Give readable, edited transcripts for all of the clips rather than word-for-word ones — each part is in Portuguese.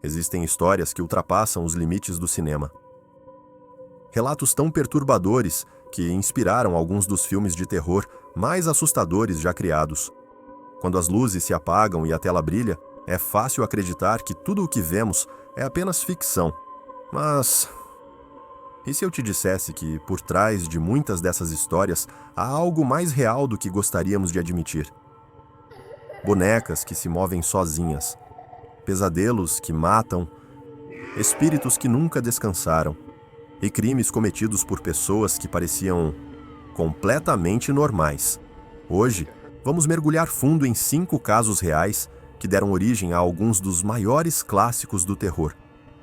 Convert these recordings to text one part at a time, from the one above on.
Existem histórias que ultrapassam os limites do cinema. Relatos tão perturbadores que inspiraram alguns dos filmes de terror mais assustadores já criados. Quando as luzes se apagam e a tela brilha, é fácil acreditar que tudo o que vemos é apenas ficção. Mas e se eu te dissesse que, por trás de muitas dessas histórias, há algo mais real do que gostaríamos de admitir? Bonecas que se movem sozinhas, pesadelos que matam, espíritos que nunca descansaram, e crimes cometidos por pessoas que pareciam completamente normais. Hoje, vamos mergulhar fundo em 5 casos reais que deram origem a alguns dos maiores clássicos do terror.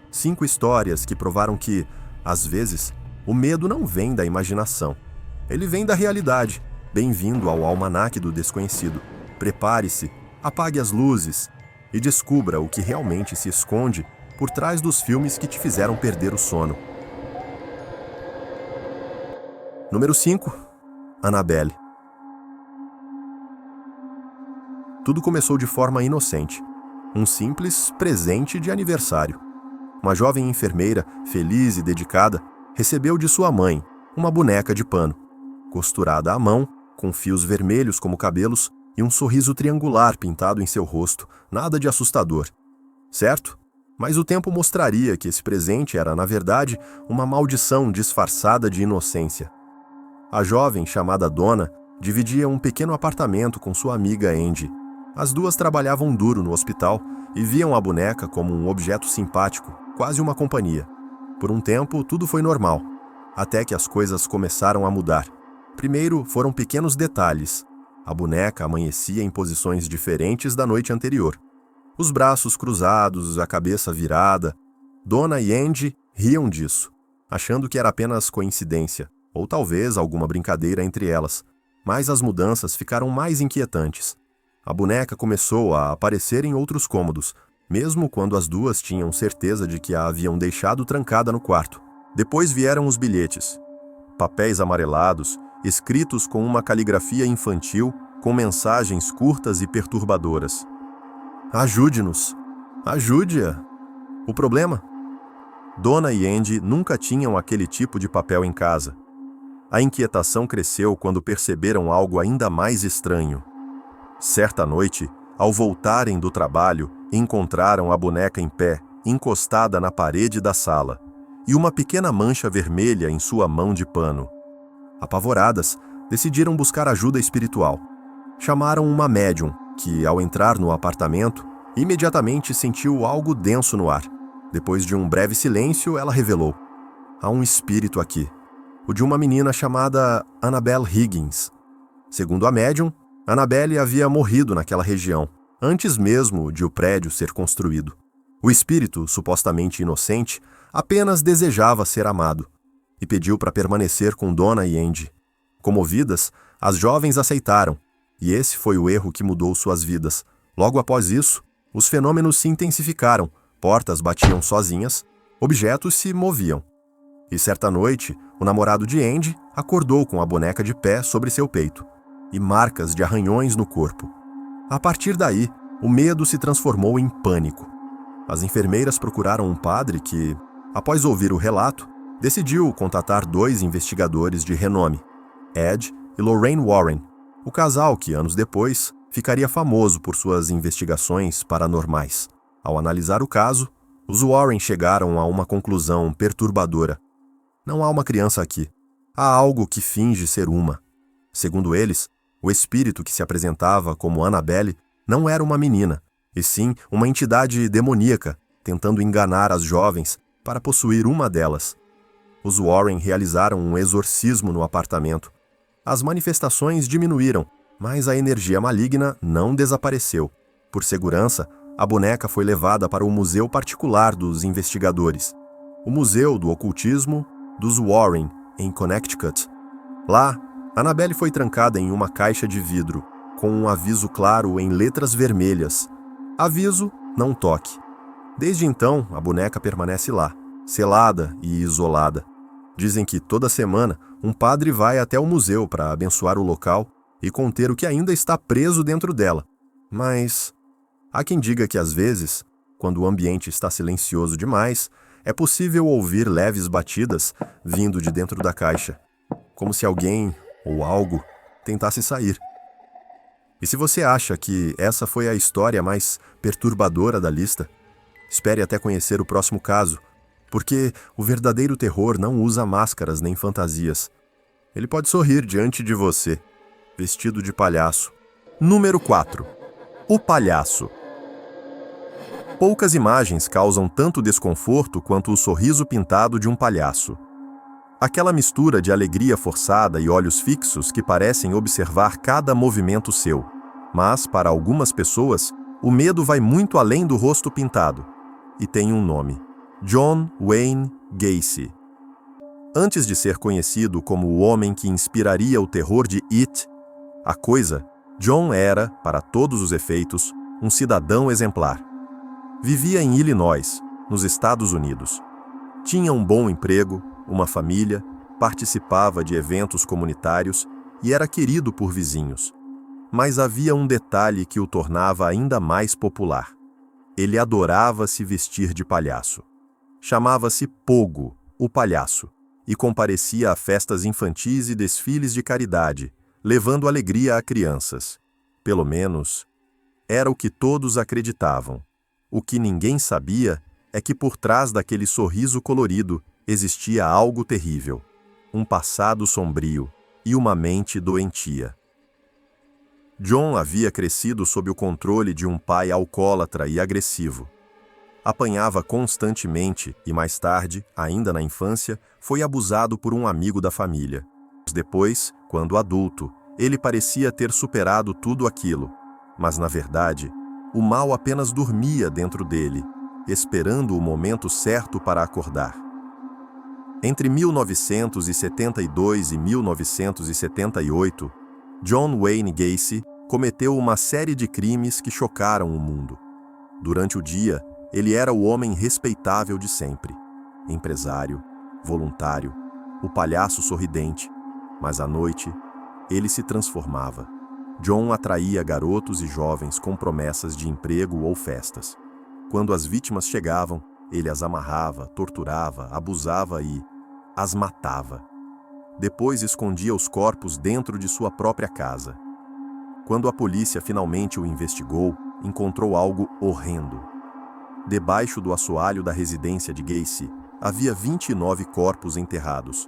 5 histórias que provaram que, às vezes, o medo não vem da imaginação. Ele vem da realidade. Bem-vindo ao Almanaque do Desconhecido. Prepare-se, apague as luzes e descubra o que realmente se esconde por trás dos filmes que te fizeram perder o sono. Número 5. Annabelle. Tudo começou de forma inocente. Um simples presente de aniversário. Uma jovem enfermeira, feliz e dedicada, recebeu de sua mãe uma boneca de pano, costurada à mão, com fios vermelhos como cabelos e um sorriso triangular pintado em seu rosto, nada de assustador. Certo? Mas o tempo mostraria que esse presente era, na verdade, uma maldição disfarçada de inocência. A jovem, chamada Donna, dividia um pequeno apartamento com sua amiga Andy. As duas trabalhavam duro no hospital e viam a boneca como um objeto simpático, quase uma companhia. Por um tempo, tudo foi normal, até que as coisas começaram a mudar. Primeiro, foram pequenos detalhes. A boneca amanhecia em posições diferentes da noite anterior. Os braços cruzados, a cabeça virada. Donna e Andy riam disso, achando que era apenas coincidência, ou talvez alguma brincadeira entre elas. Mas as mudanças ficaram mais inquietantes. A boneca começou a aparecer em outros cômodos, mesmo quando as duas tinham certeza de que a haviam deixado trancada no quarto. Depois vieram os bilhetes. Papéis amarelados, escritos com uma caligrafia infantil, com mensagens curtas e perturbadoras. Ajude-nos! Ajude-a! O problema? Donna e Andy nunca tinham aquele tipo de papel em casa. A inquietação cresceu quando perceberam algo ainda mais estranho. Certa noite, ao voltarem do trabalho, encontraram a boneca em pé, encostada na parede da sala, e uma pequena mancha vermelha em sua mão de pano. Apavoradas, decidiram buscar ajuda espiritual. Chamaram uma médium, que, ao entrar no apartamento, imediatamente sentiu algo denso no ar. Depois de um breve silêncio, ela revelou: há um espírito aqui. O de uma menina chamada Annabelle Higgins. Segundo a médium, Annabelle havia morrido naquela região, antes mesmo de o prédio ser construído. O espírito, supostamente inocente, apenas desejava ser amado e pediu para permanecer com Donna e Andy. Comovidas, as jovens aceitaram, e esse foi o erro que mudou suas vidas. Logo após isso, os fenômenos se intensificaram, portas batiam sozinhas, objetos se moviam. E certa noite, o namorado de Andy acordou com a boneca de pé sobre seu peito e marcas de arranhões no corpo. A partir daí, o medo se transformou em pânico. As enfermeiras procuraram um padre que, após ouvir o relato, decidiu contatar 2 investigadores de renome, Ed e Lorraine Warren, o casal que, anos depois, ficaria famoso por suas investigações paranormais. Ao analisar o caso, os Warren chegaram a uma conclusão perturbadora. Não há uma criança aqui. Há algo que finge ser uma. Segundo eles, o espírito que se apresentava como Annabelle não era uma menina, e sim uma entidade demoníaca, tentando enganar as jovens para possuir uma delas. Os Warren realizaram um exorcismo no apartamento. As manifestações diminuíram, mas a energia maligna não desapareceu. Por segurança, a boneca foi levada para o museu particular dos investigadores, o Museu do Ocultismo dos Warren, em Connecticut. Lá, Annabelle foi trancada em uma caixa de vidro, com um aviso claro em letras vermelhas. Aviso: não toque. Desde então, a boneca permanece lá, selada e isolada. Dizem que toda semana um padre vai até o museu para abençoar o local e conter o que ainda está preso dentro dela. Mas há quem diga que às vezes, Quando o ambiente está silencioso demais, é possível ouvir leves batidas vindo de dentro da caixa, como se alguém ou algo tentasse sair. E se você acha que essa foi a história mais perturbadora da lista, espere até conhecer o próximo caso, porque o verdadeiro terror não usa máscaras nem fantasias. Ele pode sorrir diante de você, vestido de palhaço. Número 4. O palhaço. Poucas imagens causam tanto desconforto quanto o sorriso pintado de um palhaço. Aquela mistura de alegria forçada e olhos fixos que parecem observar cada movimento seu. Mas, para algumas pessoas, o medo vai muito além do rosto pintado. E tem um nome: John Wayne Gacy. Antes de ser conhecido como o homem que inspiraria o terror de It, A Coisa, John era, para todos os efeitos, um cidadão exemplar. Vivia em Illinois, nos Estados Unidos. Tinha um bom emprego, uma família, participava de eventos comunitários e era querido por vizinhos. Mas havia um detalhe que o tornava ainda mais popular. Ele adorava se vestir de palhaço. Chamava-se Pogo, o palhaço, e comparecia a festas infantis e desfiles de caridade, levando alegria a crianças. Pelo menos, era o que todos acreditavam. O que ninguém sabia é que por trás daquele sorriso colorido existia algo terrível, um passado sombrio e uma mente doentia. John havia crescido sob o controle de um pai alcoólatra e agressivo. Apanhava constantemente e mais tarde, ainda na infância, foi abusado por um amigo da família. Depois, quando adulto, ele parecia ter superado tudo aquilo, mas na verdade, o mal apenas dormia dentro dele, esperando o momento certo para acordar. Entre 1972 e 1978, John Wayne Gacy cometeu uma série de crimes que chocaram o mundo. Durante o dia, ele era o homem respeitável de sempre, empresário, voluntário, o palhaço sorridente, mas à noite, ele se transformava. John atraía garotos e jovens com promessas de emprego ou festas. Quando as vítimas chegavam, ele as amarrava, torturava, abusava e as matava. Depois escondia os corpos dentro de sua própria casa. Quando a polícia finalmente o investigou, encontrou algo horrendo. Debaixo do assoalho da residência de Gacy, havia 29 corpos enterrados.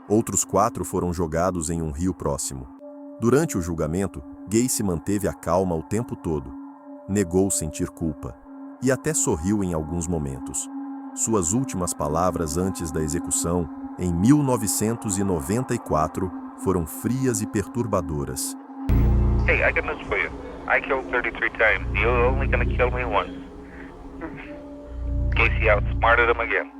Outros 4 foram jogados em um rio próximo. Durante o julgamento, Gacy manteve a calma o tempo todo. Negou sentir culpa e até sorriu em alguns momentos. Suas últimas palavras antes da execução, em 1994, foram frias e perturbadoras. Hey, I got news for you. I killed 33 times. You're only gonna kill me once. Gacy outsmarted him again.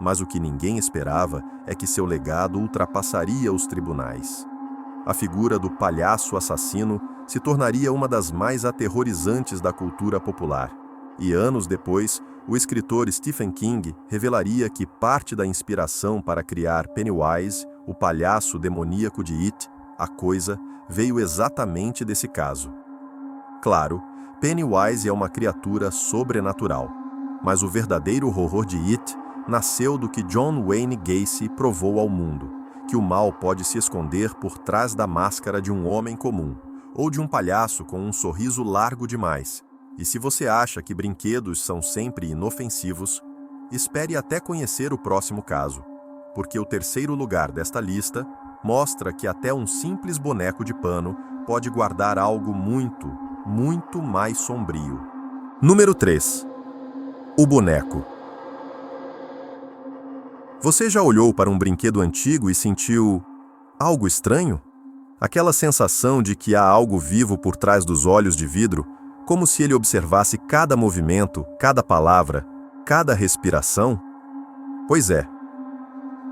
Mas o que ninguém esperava é que seu legado ultrapassaria os tribunais. A figura do palhaço assassino se tornaria uma das mais aterrorizantes da cultura popular. E anos depois, o escritor Stephen King revelaria que parte da inspiração para criar Pennywise, o palhaço demoníaco de It, A Coisa, veio exatamente desse caso. Claro, Pennywise é uma criatura sobrenatural, mas o verdadeiro horror de It nasceu do que John Wayne Gacy provou ao mundo, que o mal pode se esconder por trás da máscara de um homem comum, ou de um palhaço com um sorriso largo demais. E se você acha que brinquedos são sempre inofensivos, espere até conhecer o próximo caso, porque o terceiro lugar desta lista mostra que até um simples boneco de pano pode guardar algo muito, muito mais sombrio. Número 3. O boneco. Você já olhou para um brinquedo antigo e sentiu algo estranho? Aquela sensação de que há algo vivo por trás dos olhos de vidro, como se ele observasse cada movimento, cada palavra, cada respiração? Pois é.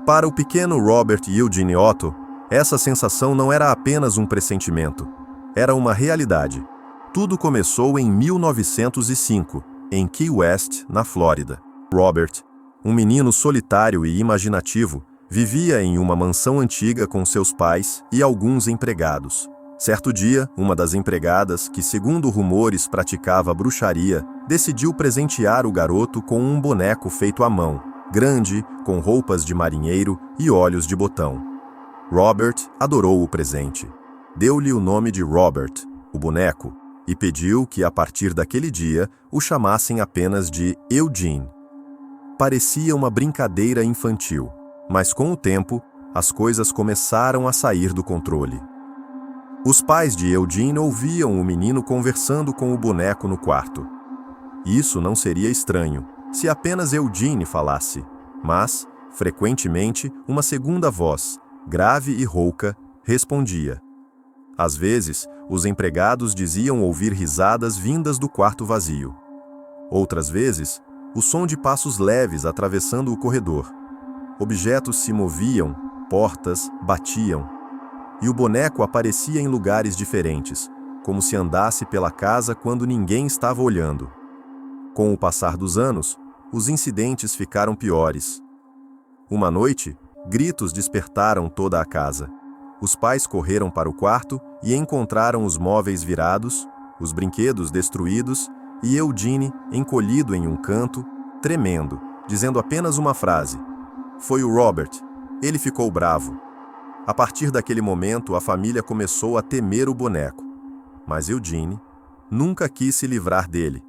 Para o pequeno Robert Eugene Otto, essa sensação não era apenas um pressentimento, era uma realidade. Tudo começou em 1905, em Key West, na Flórida. Robert, um menino solitário e imaginativo, vivia em uma mansão antiga com seus pais e alguns empregados. Certo dia, uma das empregadas, que segundo rumores praticava bruxaria, decidiu presentear o garoto com um boneco feito à mão, grande, com roupas de marinheiro e olhos de botão. Robert adorou o presente. Deu-lhe o nome de Robert, o boneco, e pediu que a partir daquele dia o chamassem apenas de Eugene. Parecia uma brincadeira infantil, mas com o tempo, as coisas começaram a sair do controle. Os pais de Eugene ouviam o menino conversando com o boneco no quarto. Isso não seria estranho, se apenas Eugene falasse, mas, frequentemente, uma segunda voz, grave e rouca, respondia. Às vezes, os empregados diziam ouvir risadas vindas do quarto vazio. Outras vezes, o som de passos leves atravessando o corredor. Objetos se moviam, portas batiam. E o boneco aparecia em lugares diferentes, como se andasse pela casa quando ninguém estava olhando. Com o passar dos anos, os incidentes ficaram piores. Uma noite, gritos despertaram toda a casa. Os pais correram para o quarto e encontraram os móveis virados, os brinquedos destruídos e Eugene encolhido em um canto, tremendo, dizendo apenas uma frase. Foi o Robert. Ele ficou bravo. A partir daquele momento, a família começou a temer o boneco. Mas Eugene nunca quis se livrar dele.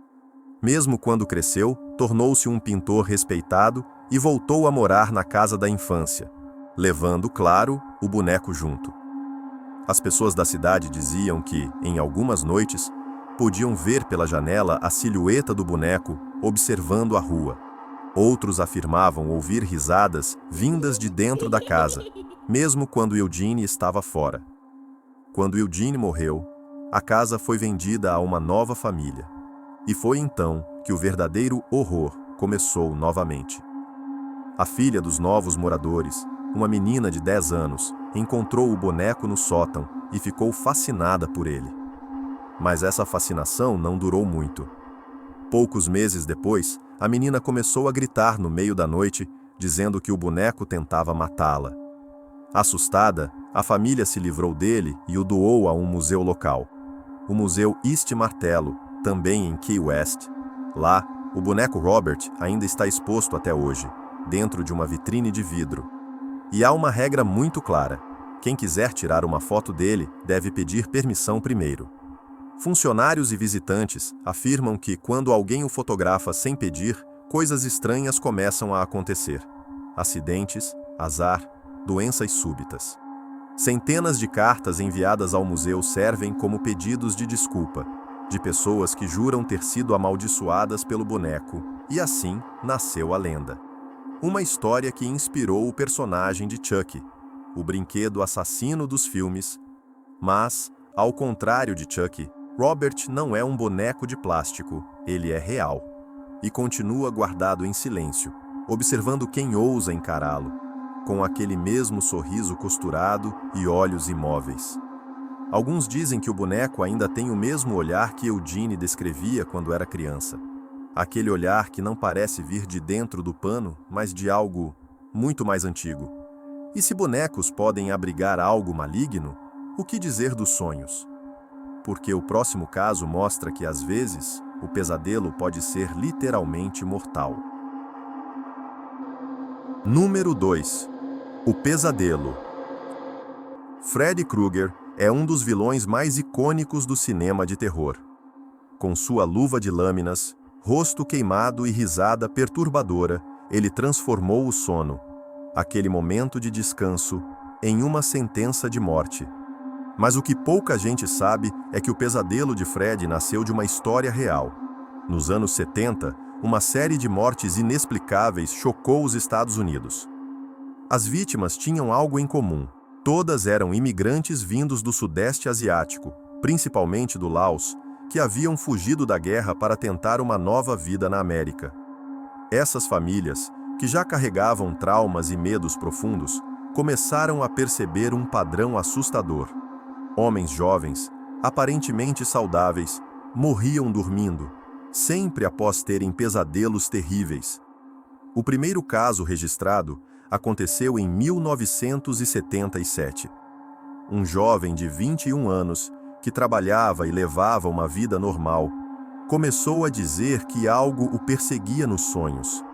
Mesmo quando cresceu, tornou-se um pintor respeitado e voltou a morar na casa da infância, levando, claro, o boneco junto. As pessoas da cidade diziam que, em algumas noites, podiam ver pela janela a silhueta do boneco observando a rua. Outros afirmavam ouvir risadas vindas de dentro da casa, mesmo quando Eugene estava fora. Quando Eugene morreu, a casa foi vendida a uma nova família. E foi então que o verdadeiro horror começou novamente. A filha dos novos moradores, uma menina de 10 anos, encontrou o boneco no sótão e ficou fascinada por ele. Mas essa fascinação não durou muito. Poucos meses depois, a menina começou a gritar no meio da noite, dizendo que o boneco tentava matá-la. Assustada, a família se livrou dele e o doou a um museu local, o Museu East Martello, também em Key West. Lá, o boneco Robert ainda está exposto até hoje, dentro de uma vitrine de vidro. E há uma regra muito clara: quem quiser tirar uma foto dele deve pedir permissão primeiro. Funcionários e visitantes afirmam que, quando alguém o fotografa sem pedir, coisas estranhas começam a acontecer. Acidentes, azar, doenças súbitas. Centenas de cartas enviadas ao museu servem como pedidos de desculpa, de pessoas que juram ter sido amaldiçoadas pelo boneco, e assim nasceu a lenda. Uma história que inspirou o personagem de Chucky, o brinquedo assassino dos filmes. Mas, ao contrário de Chucky, Robert não é um boneco de plástico, ele é real. E continua guardado em silêncio, observando quem ousa encará-lo, com aquele mesmo sorriso costurado e olhos imóveis. Alguns dizem que o boneco ainda tem o mesmo olhar que Eugene descrevia quando era criança. Aquele olhar que não parece vir de dentro do pano, mas de algo muito mais antigo. E se bonecos podem abrigar algo maligno, o que dizer dos sonhos? Porque o próximo caso mostra que, às vezes, o pesadelo pode ser literalmente mortal. Número 2. O pesadelo. Freddy Krueger é um dos vilões mais icônicos do cinema de terror. Com sua luva de lâminas, rosto queimado e risada perturbadora, ele transformou o sono, aquele momento de descanso, em uma sentença de morte. Mas o que pouca gente sabe é que o pesadelo de Freddy nasceu de uma história real. Nos anos 70, uma série de mortes inexplicáveis chocou os Estados Unidos. As vítimas tinham algo em comum. Todas eram imigrantes vindos do Sudeste Asiático, principalmente do Laos, que haviam fugido da guerra para tentar uma nova vida na América. Essas famílias, que já carregavam traumas e medos profundos, começaram a perceber um padrão assustador. Homens jovens, aparentemente saudáveis, morriam dormindo, sempre após terem pesadelos terríveis. O primeiro caso registrado aconteceu em 1977. um jovem de 21 anos, que trabalhava e levava uma vida normal, começou a dizer que algo o perseguia nos sonhos.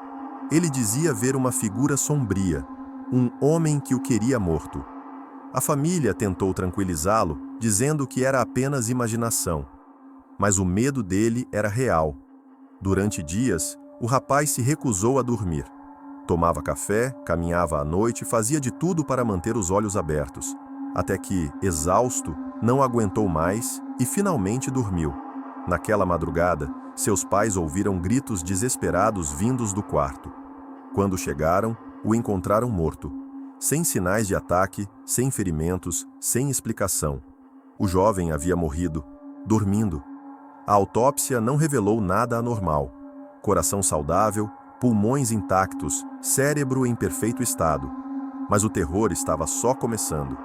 Ele dizia ver uma figura sombria, um homem que o queria morto. A família tentou tranquilizá-lo, dizendo que era apenas imaginação. Mas o medo dele era real. Durante dias, o rapaz se recusou a dormir. Tomava café, caminhava à noite e fazia de tudo para manter os olhos abertos, até que, exausto, não aguentou mais e finalmente dormiu. Naquela madrugada, seus pais ouviram gritos desesperados vindos do quarto. Quando chegaram, o encontraram morto, sem sinais de ataque, sem ferimentos, sem explicação. O jovem havia morrido, dormindo. A autópsia não revelou nada anormal. Coração saudável, pulmões intactos, cérebro em perfeito estado. Mas o terror estava só começando.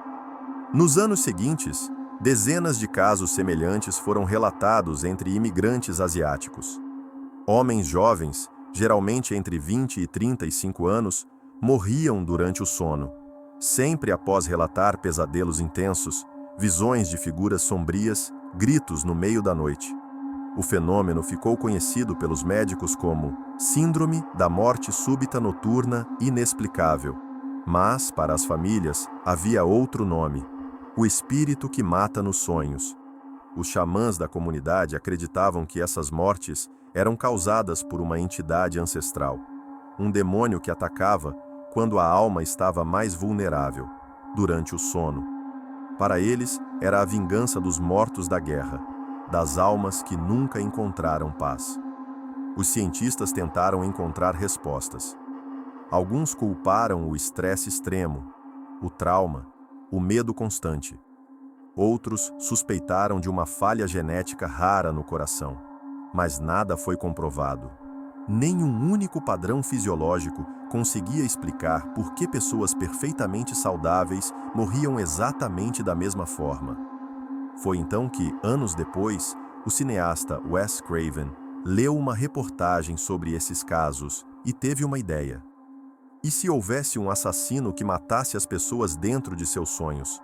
Nos anos seguintes, dezenas de casos semelhantes foram relatados entre imigrantes asiáticos. Homens jovens, geralmente entre 20 e 35 anos, morriam durante o sono, sempre após relatar pesadelos intensos, visões de figuras sombrias, gritos no meio da noite. O fenômeno ficou conhecido pelos médicos como Síndrome da Morte Súbita Noturna Inexplicável. Mas, para as famílias, havia outro nome: o espírito que mata nos sonhos. Os xamãs da comunidade acreditavam que essas mortes eram causadas por uma entidade ancestral, um demônio que atacava quando a alma estava mais vulnerável, durante o sono. Para eles, era a vingança dos mortos da guerra, das almas que nunca encontraram paz. Os cientistas tentaram encontrar respostas. Alguns culparam o estresse extremo, o trauma, o medo constante. Outros suspeitaram de uma falha genética rara no coração. Mas nada foi comprovado. Nenhum único padrão fisiológico conseguia explicar por que pessoas perfeitamente saudáveis morriam exatamente da mesma forma. Foi então que, anos depois, o cineasta Wes Craven leu uma reportagem sobre esses casos e teve uma ideia. E se houvesse um assassino que matasse as pessoas dentro de seus sonhos?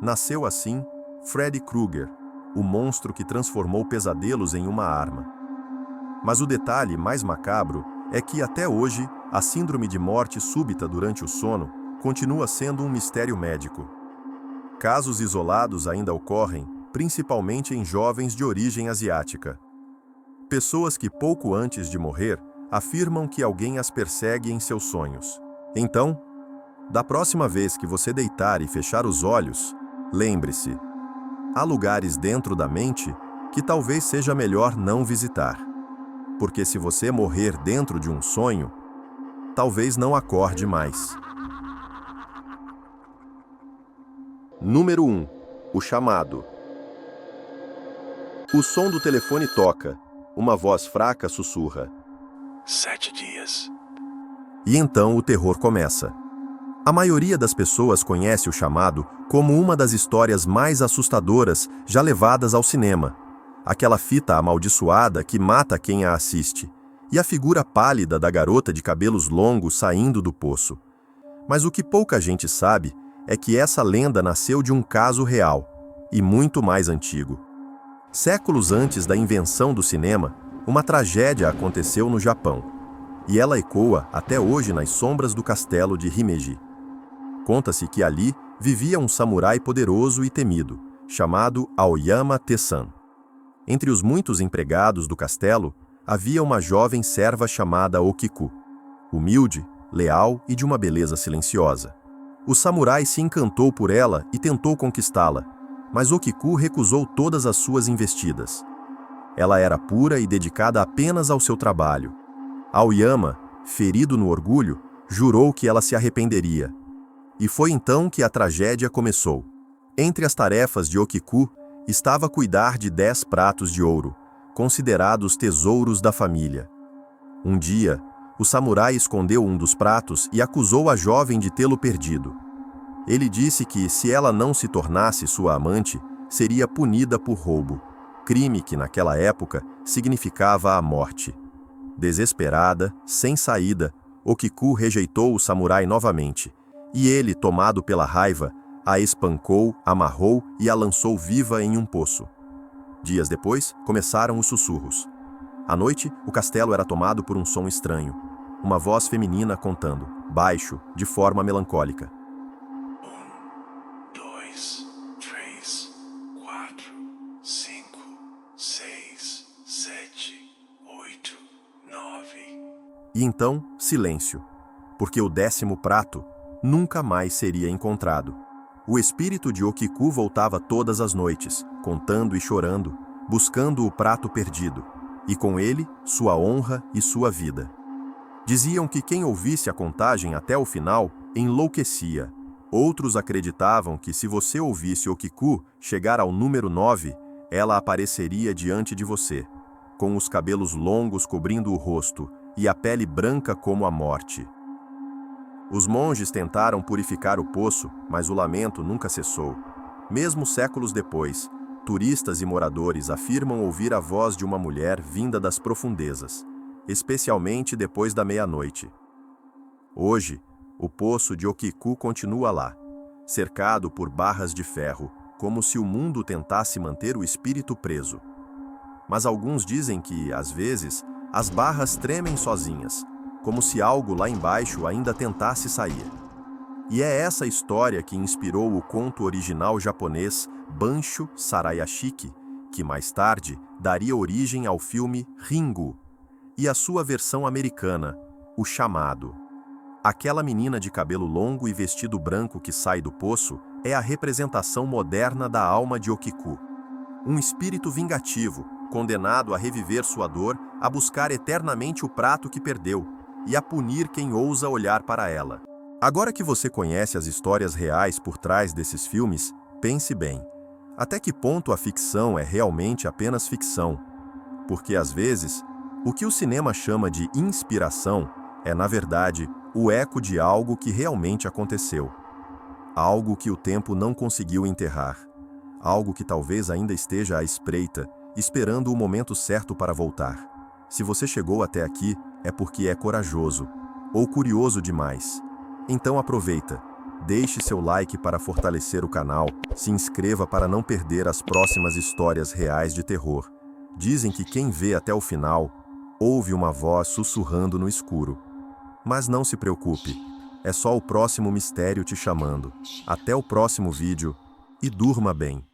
Nasceu assim Freddy Krueger, o monstro que transformou pesadelos em uma arma. Mas o detalhe mais macabro é que, até hoje, a síndrome de morte súbita durante o sono continua sendo um mistério médico. Casos isolados ainda ocorrem, principalmente em jovens de origem asiática. Pessoas que pouco antes de morrer afirmam que alguém as persegue em seus sonhos. Então, da próxima vez que você deitar e fechar os olhos, lembre-se, há lugares dentro da mente que talvez seja melhor não visitar. Porque se você morrer dentro de um sonho, talvez não acorde mais. Número 1. O chamado. O som do telefone toca. Uma voz fraca sussurra: 7 dias. E então o terror começa. A maioria das pessoas conhece o chamado como uma das histórias mais assustadoras já levadas ao cinema. Aquela fita amaldiçoada que mata quem a assiste, e a figura pálida da garota de cabelos longos saindo do poço. Mas o que pouca gente sabe é que essa lenda nasceu de um caso real, e muito mais antigo. Séculos antes da invenção do cinema, uma tragédia aconteceu no Japão, e ela ecoa até hoje nas sombras do castelo de Himeji. Conta-se que ali vivia um samurai poderoso e temido, chamado Aoyama Tesan. Entre os muitos empregados do castelo, havia uma jovem serva chamada Okiku, humilde, leal e de uma beleza silenciosa. O samurai se encantou por ela e tentou conquistá-la, mas Okiku recusou todas as suas investidas. Ela era pura e dedicada apenas ao seu trabalho. Aoyama, ferido no orgulho, jurou que ela se arrependeria. E foi então que a tragédia começou. Entre as tarefas de Okiku estava cuidar de 10 pratos de ouro, considerados tesouros da família. Um dia, o samurai escondeu um dos pratos e acusou a jovem de tê-lo perdido. Ele disse que, se ela não se tornasse sua amante, seria punida por roubo, crime que naquela época significava a morte. Desesperada, sem saída, Okiku rejeitou o samurai novamente, e ele, tomado pela raiva, A espancou, amarrou e a lançou viva em um poço. Dias depois, começaram os sussurros. À noite, o castelo era tomado por um som estranho. Uma voz feminina contando, baixo, de forma melancólica. 1, 2, 3, 4, 5, 6, 7, 8, 9. E então, silêncio, porque o 10º prato nunca mais seria encontrado. O espírito de Okiku voltava todas as noites, contando e chorando, buscando o prato perdido, e com ele, sua honra e sua vida. Diziam que quem ouvisse a contagem até o final enlouquecia. Outros acreditavam que se você ouvisse Okiku chegar ao número 9, ela apareceria diante de você, com os cabelos longos cobrindo o rosto e a pele branca como a morte. Os monges tentaram purificar o poço, mas o lamento nunca cessou. Mesmo séculos depois, turistas e moradores afirmam ouvir a voz de uma mulher vinda das profundezas, especialmente depois da meia-noite. Hoje, o poço de Okiku continua lá, cercado por barras de ferro, como se o mundo tentasse manter o espírito preso. Mas alguns dizem que, às vezes, as barras tremem sozinhas, como se algo lá embaixo ainda tentasse sair. E é essa história que inspirou o conto original japonês Bansho Sarayashiki, que mais tarde daria origem ao filme Ringu, e a sua versão americana, O Chamado. Aquela menina de cabelo longo e vestido branco que sai do poço é a representação moderna da alma de Okiku. Um espírito vingativo, condenado a reviver sua dor, a buscar eternamente o prato que perdeu e a punir quem ousa olhar para ela. Agora que você conhece as histórias reais por trás desses filmes, pense bem. Até que ponto a ficção é realmente apenas ficção? Porque, às vezes, o que o cinema chama de inspiração é, na verdade, o eco de algo que realmente aconteceu. Algo que o tempo não conseguiu enterrar. Algo que talvez ainda esteja à espreita, esperando o momento certo para voltar. Se você chegou até aqui, é porque é corajoso ou curioso demais. Então aproveita, deixe seu like para fortalecer o canal, se inscreva para não perder as próximas histórias reais de terror. Dizem que quem vê até o final, ouve uma voz sussurrando no escuro. Mas não se preocupe, é só o próximo mistério te chamando. Até o próximo vídeo e durma bem.